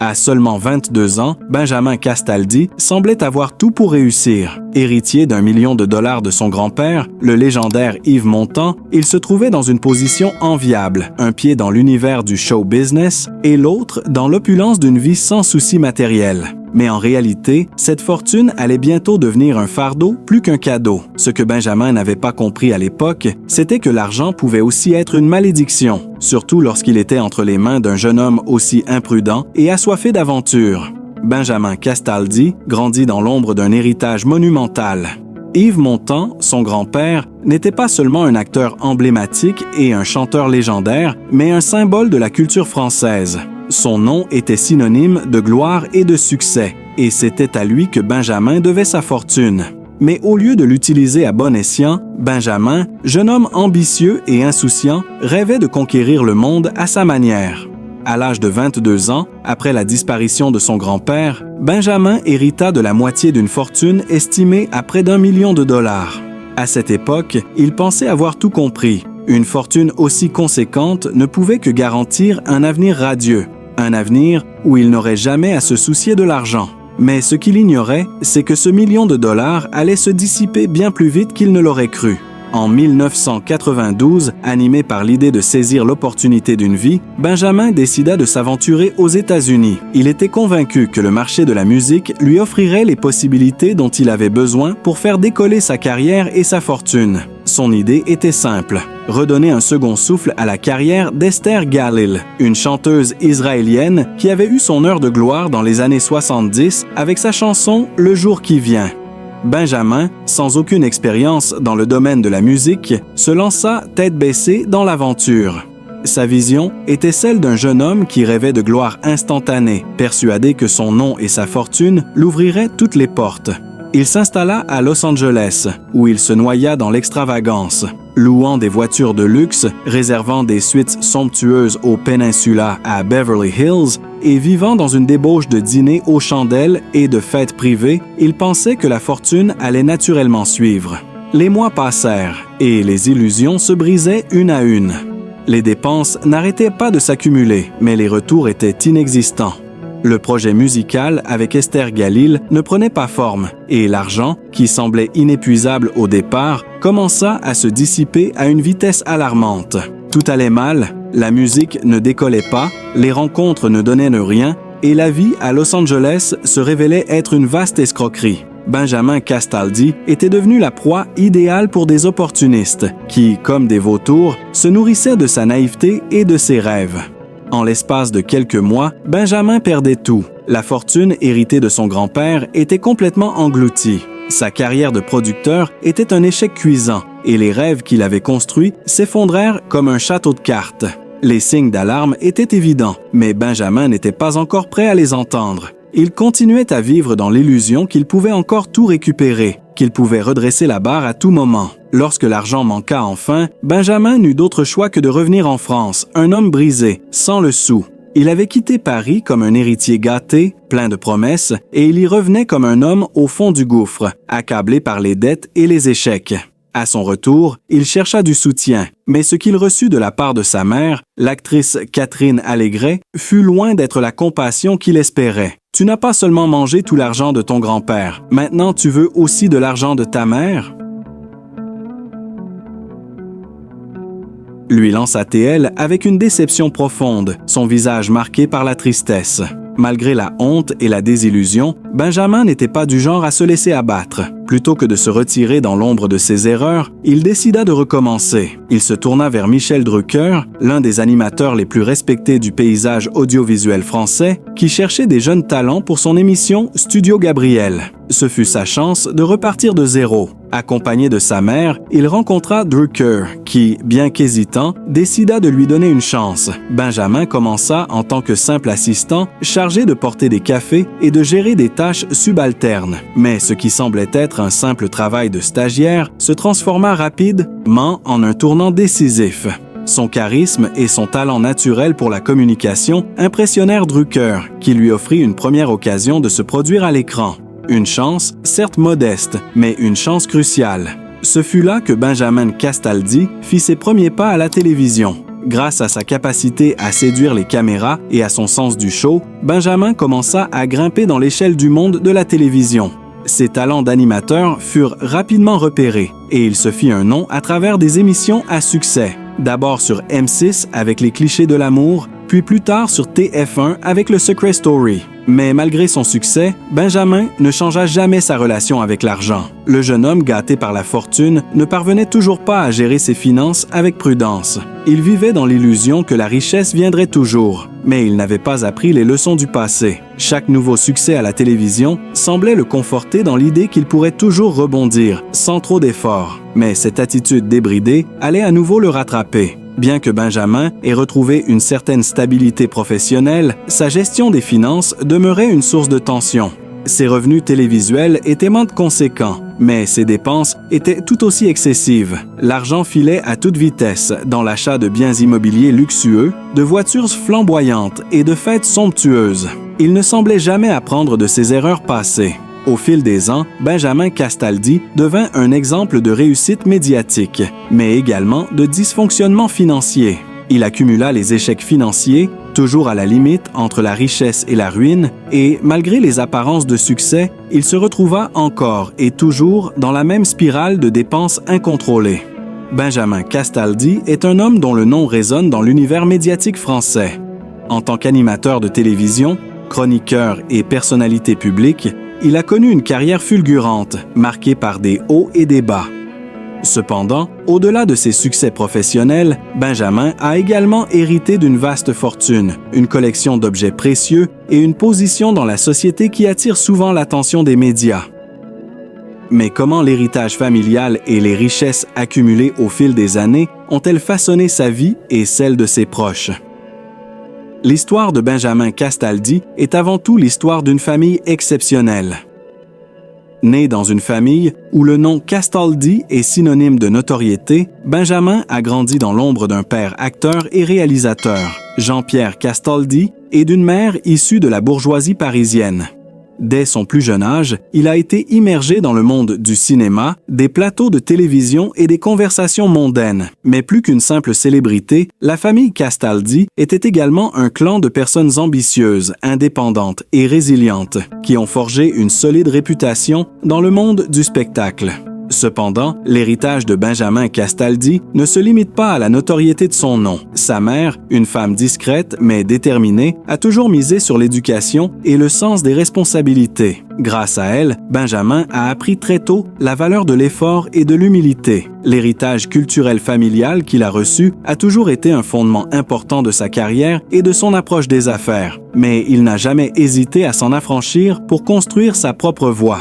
À seulement 22 ans, Benjamin Castaldi semblait avoir tout pour réussir. Héritier d'1 million de dollars de son grand-père, le légendaire Yves Montand, il se trouvait dans une position enviable, un pied dans l'univers du show business et l'autre dans l'opulence d'une vie sans soucis matériels. Mais en réalité, cette fortune allait bientôt devenir un fardeau plus qu'un cadeau. Ce que Benjamin n'avait pas compris à l'époque, c'était que l'argent pouvait aussi être une malédiction, surtout lorsqu'il était entre les mains d'un jeune homme aussi imprudent et assoiffé d'aventure. Benjamin Castaldi grandit dans l'ombre d'un héritage monumental. Yves Montand, son grand-père, n'était pas seulement un acteur emblématique et un chanteur légendaire, mais un symbole de la culture française. Son nom était synonyme de gloire et de succès, et c'était à lui que Benjamin devait sa fortune. Mais au lieu de l'utiliser à bon escient, Benjamin, jeune homme ambitieux et insouciant, rêvait de conquérir le monde à sa manière. À l'âge de 22 ans, après la disparition de son grand-père, Benjamin hérita de la moitié d'une fortune estimée à près d'1 million de dollars. À cette époque, il pensait avoir tout compris. Une fortune aussi conséquente ne pouvait que garantir un avenir radieux, un avenir où il n'aurait jamais à se soucier de l'argent. Mais ce qu'il ignorait, c'est que ce million de dollars allait se dissiper bien plus vite qu'il ne l'aurait cru. En 1992, animé par l'idée de saisir l'opportunité d'une vie, Benjamin décida de s'aventurer aux États-Unis. Il était convaincu que le marché de la musique lui offrirait les possibilités dont il avait besoin pour faire décoller sa carrière et sa fortune. Son idée était simple: redonner un second souffle à la carrière d'Esther Galil, une chanteuse israélienne qui avait eu son heure de gloire dans les années 70 avec sa chanson « Le jour qui vient ». Benjamin, sans aucune expérience dans le domaine de la musique, se lança tête baissée dans l'aventure. Sa vision était celle d'un jeune homme qui rêvait de gloire instantanée, persuadé que son nom et sa fortune l'ouvriraient toutes les portes. Il s'installa à Los Angeles, où il se noya dans l'extravagance, louant des voitures de luxe, réservant des suites somptueuses au Peninsula à Beverly Hills et vivant dans une débauche de dîners aux chandelles et de fêtes privées. Il pensait que la fortune allait naturellement suivre. Les mois passèrent et les illusions se brisaient une à une. Les dépenses n'arrêtaient pas de s'accumuler, mais les retours étaient inexistants. Le projet musical avec Esther Galil ne prenait pas forme et l'argent, qui semblait inépuisable au départ, commença à se dissiper à une vitesse alarmante. Tout allait mal, la musique ne décollait pas, les rencontres ne donnaient rien et la vie à Los Angeles se révélait être une vaste escroquerie. Benjamin Castaldi était devenu la proie idéale pour des opportunistes qui, comme des vautours, se nourrissaient de sa naïveté et de ses rêves. En l'espace de quelques mois, Benjamin perdait tout. La fortune héritée de son grand-père était complètement engloutie. Sa carrière de producteur était un échec cuisant et les rêves qu'il avait construits s'effondrèrent comme un château de cartes. Les signes d'alarme étaient évidents, mais Benjamin n'était pas encore prêt à les entendre. Il continuait à vivre dans l'illusion qu'il pouvait encore tout récupérer, qu'il pouvait redresser la barre à tout moment. Lorsque l'argent manqua enfin, Benjamin n'eut d'autre choix que de revenir en France, un homme brisé, sans le sou. Il avait quitté Paris comme un héritier gâté, plein de promesses, et il y revenait comme un homme au fond du gouffre, accablé par les dettes et les échecs. À son retour, il chercha du soutien, mais ce qu'il reçut de la part de sa mère, l'actrice Catherine Allégret, fut loin d'être la compassion qu'il espérait. « Tu n'as pas seulement mangé tout l'argent de ton grand-père, maintenant tu veux aussi de l'argent de ta mère ?» Lui lança-t-elle avec une déception profonde, son visage marqué par la tristesse. Malgré la honte et la désillusion, Benjamin n'était pas du genre à se laisser abattre. Plutôt que de se retirer dans l'ombre de ses erreurs, il décida de recommencer. Il se tourna vers Michel Drucker, l'un des animateurs les plus respectés du paysage audiovisuel français, qui cherchait des jeunes talents pour son émission Studio Gabriel. Ce fut sa chance de repartir de zéro. Accompagné de sa mère, il rencontra Drucker, qui, bien qu'hésitant, décida de lui donner une chance. Benjamin commença en tant que simple assistant, chargé de porter des cafés et de gérer des tâches subalternes. Mais ce qui semblait être un simple travail de stagiaire se transforma rapidement en un tournant décisif. Son charisme et son talent naturel pour la communication impressionnèrent Drucker, qui lui offrit une première occasion de se produire à l'écran. Une chance, certes modeste, mais une chance cruciale. Ce fut là que Benjamin Castaldi fit ses premiers pas à la télévision. Grâce à sa capacité à séduire les caméras et à son sens du show, Benjamin commença à grimper dans l'échelle du monde de la télévision. Ses talents d'animateur furent rapidement repérés et il se fit un nom à travers des émissions à succès. D'abord sur M6 avec les clichés de l'amour, puis plus tard sur TF1 avec le Secret Story. Mais malgré son succès, Benjamin ne changea jamais sa relation avec l'argent. Le jeune homme gâté par la fortune ne parvenait toujours pas à gérer ses finances avec prudence. Il vivait dans l'illusion que la richesse viendrait toujours, mais il n'avait pas appris les leçons du passé. Chaque nouveau succès à la télévision semblait le conforter dans l'idée qu'il pourrait toujours rebondir, sans trop d'efforts. Mais cette attitude débridée allait à nouveau le rattraper. Bien que Benjamin ait retrouvé une certaine stabilité professionnelle, sa gestion des finances demeurait une source de tension. Ses revenus télévisuels étaient moins conséquents, mais ses dépenses étaient tout aussi excessives. L'argent filait à toute vitesse dans l'achat de biens immobiliers luxueux, de voitures flamboyantes et de fêtes somptueuses. Il ne semblait jamais apprendre de ses erreurs passées. Au fil des ans, Benjamin Castaldi devint un exemple de réussite médiatique, mais également de dysfonctionnement financier. Il accumula les échecs financiers, toujours à la limite entre la richesse et la ruine, et malgré les apparences de succès, il se retrouva encore et toujours dans la même spirale de dépenses incontrôlées. Benjamin Castaldi est un homme dont le nom résonne dans l'univers médiatique français. En tant qu'animateur de télévision, chroniqueur et personnalité publique, il a connu une carrière fulgurante, marquée par des hauts et des bas. Cependant, au-delà de ses succès professionnels, Benjamin a également hérité d'une vaste fortune, une collection d'objets précieux et une position dans la société qui attire souvent l'attention des médias. Mais comment l'héritage familial et les richesses accumulées au fil des années ont-elles façonné sa vie et celle de ses proches? L'histoire de Benjamin Castaldi est avant tout l'histoire d'une famille exceptionnelle. Né dans une famille où le nom Castaldi est synonyme de notoriété, Benjamin a grandi dans l'ombre d'un père acteur et réalisateur, Jean-Pierre Castaldi, et d'une mère issue de la bourgeoisie parisienne. Dès son plus jeune âge, il a été immergé dans le monde du cinéma, des plateaux de télévision et des conversations mondaines. Mais plus qu'une simple célébrité, la famille Castaldi était également un clan de personnes ambitieuses, indépendantes et résilientes, qui ont forgé une solide réputation dans le monde du spectacle. Cependant, l'héritage de Benjamin Castaldi ne se limite pas à la notoriété de son nom. Sa mère, une femme discrète mais déterminée, a toujours misé sur l'éducation et le sens des responsabilités. Grâce à elle, Benjamin a appris très tôt la valeur de l'effort et de l'humilité. L'héritage culturel familial qu'il a reçu a toujours été un fondement important de sa carrière et de son approche des affaires, mais il n'a jamais hésité à s'en affranchir pour construire sa propre voie.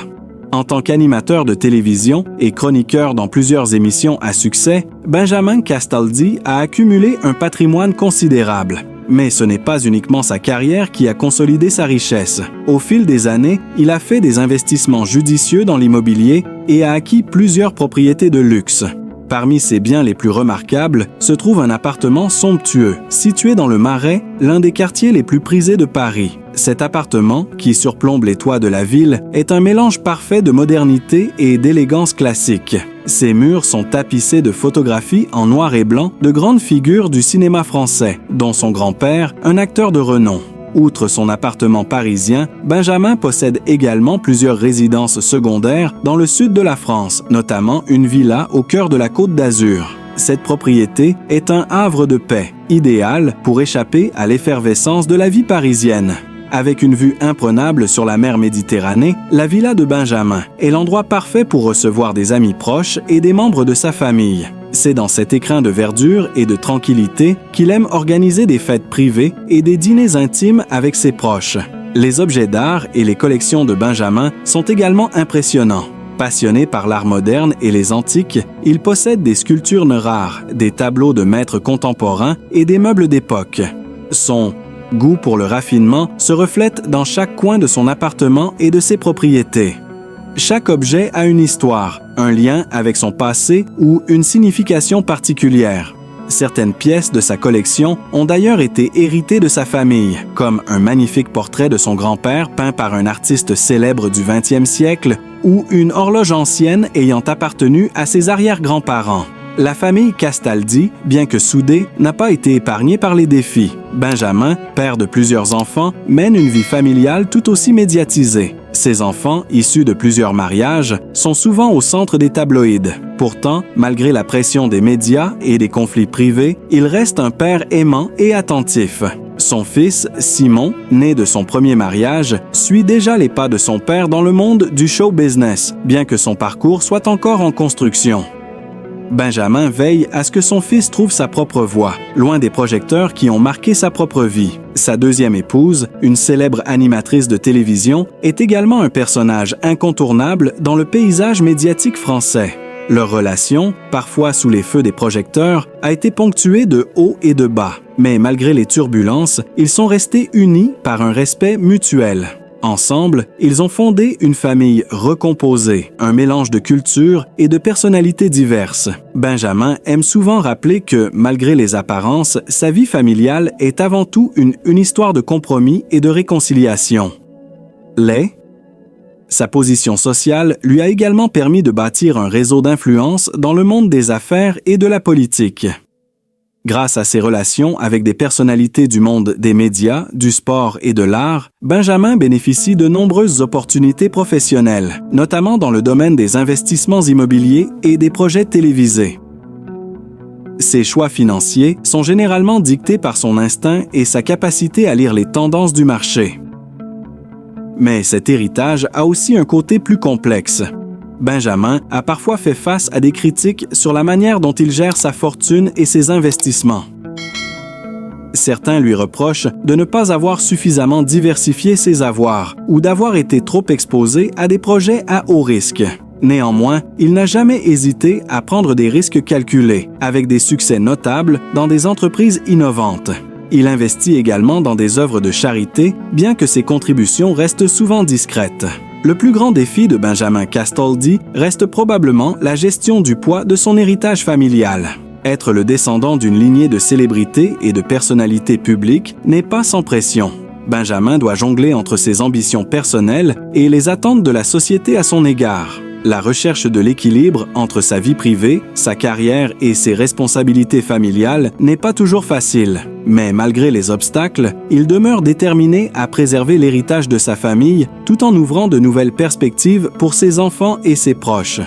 En tant qu'animateur de télévision et chroniqueur dans plusieurs émissions à succès, Benjamin Castaldi a accumulé un patrimoine considérable. Mais ce n'est pas uniquement sa carrière qui a consolidé sa richesse. Au fil des années, il a fait des investissements judicieux dans l'immobilier et a acquis plusieurs propriétés de luxe. Parmi ses biens les plus remarquables se trouve un appartement somptueux, situé dans le Marais, l'un des quartiers les plus prisés de Paris. Cet appartement, qui surplombe les toits de la ville, est un mélange parfait de modernité et d'élégance classique. Ses murs sont tapissés de photographies en noir et blanc de grandes figures du cinéma français, dont son grand-père, un acteur de renom. Outre son appartement parisien, Benjamin possède également plusieurs résidences secondaires dans le sud de la France, notamment une villa au cœur de la Côte d'Azur. Cette propriété est un havre de paix, idéal pour échapper à l'effervescence de la vie parisienne. Avec une vue imprenable sur la mer Méditerranée, la villa de Benjamin est l'endroit parfait pour recevoir des amis proches et des membres de sa famille. C'est dans cet écrin de verdure et de tranquillité qu'il aime organiser des fêtes privées et des dîners intimes avec ses proches. Les objets d'art et les collections de Benjamin sont également impressionnants. Passionné par l'art moderne et les antiques, il possède des sculptures rares, des tableaux de maîtres contemporains et des meubles d'époque. Son goût pour le raffinement se reflète dans chaque coin de son appartement et de ses propriétés. Chaque objet a une histoire, un lien avec son passé ou une signification particulière. Certaines pièces de sa collection ont d'ailleurs été héritées de sa famille, comme un magnifique portrait de son grand-père peint par un artiste célèbre du XXe siècle ou une horloge ancienne ayant appartenu à ses arrière-grands-parents. La famille Castaldi, bien que soudée, n'a pas été épargnée par les défis. Benjamin, père de plusieurs enfants, mène une vie familiale tout aussi médiatisée. Ses enfants, issus de plusieurs mariages, sont souvent au centre des tabloïds. Pourtant, malgré la pression des médias et des conflits privés, il reste un père aimant et attentif. Son fils, Simon, né de son premier mariage, suit déjà les pas de son père dans le monde du show business, bien que son parcours soit encore en construction. Benjamin veille à ce que son fils trouve sa propre voie, loin des projecteurs qui ont marqué sa propre vie. Sa deuxième épouse, une célèbre animatrice de télévision, est également un personnage incontournable dans le paysage médiatique français. Leur relation, parfois sous les feux des projecteurs, a été ponctuée de hauts et de bas. Mais malgré les turbulences, ils sont restés unis par un respect mutuel. Ensemble, ils ont fondé une famille recomposée, un mélange de cultures et de personnalités diverses. Benjamin aime souvent rappeler que, malgré les apparences, sa vie familiale est avant tout une histoire de compromis et de réconciliation. Sa position sociale lui a également permis de bâtir un réseau d'influence dans le monde des affaires et de la politique. Grâce à ses relations avec des personnalités du monde des médias, du sport et de l'art, Benjamin bénéficie de nombreuses opportunités professionnelles, notamment dans le domaine des investissements immobiliers et des projets télévisés. Ses choix financiers sont généralement dictés par son instinct et sa capacité à lire les tendances du marché. Mais cet héritage a aussi un côté plus complexe. Benjamin a parfois fait face à des critiques sur la manière dont il gère sa fortune et ses investissements. Certains lui reprochent de ne pas avoir suffisamment diversifié ses avoirs ou d'avoir été trop exposé à des projets à haut risque. Néanmoins, il n'a jamais hésité à prendre des risques calculés, avec des succès notables dans des entreprises innovantes. Il investit également dans des œuvres de charité, bien que ses contributions restent souvent discrètes. Le plus grand défi de Benjamin Castaldi reste probablement la gestion du poids de son héritage familial. Être le descendant d'une lignée de célébrités et de personnalités publiques n'est pas sans pression. Benjamin doit jongler entre ses ambitions personnelles et les attentes de la société à son égard. La recherche de l'équilibre entre sa vie privée, sa carrière et ses responsabilités familiales n'est pas toujours facile. Mais malgré les obstacles, il demeure déterminé à préserver l'héritage de sa famille tout en ouvrant de nouvelles perspectives pour ses enfants et ses proches.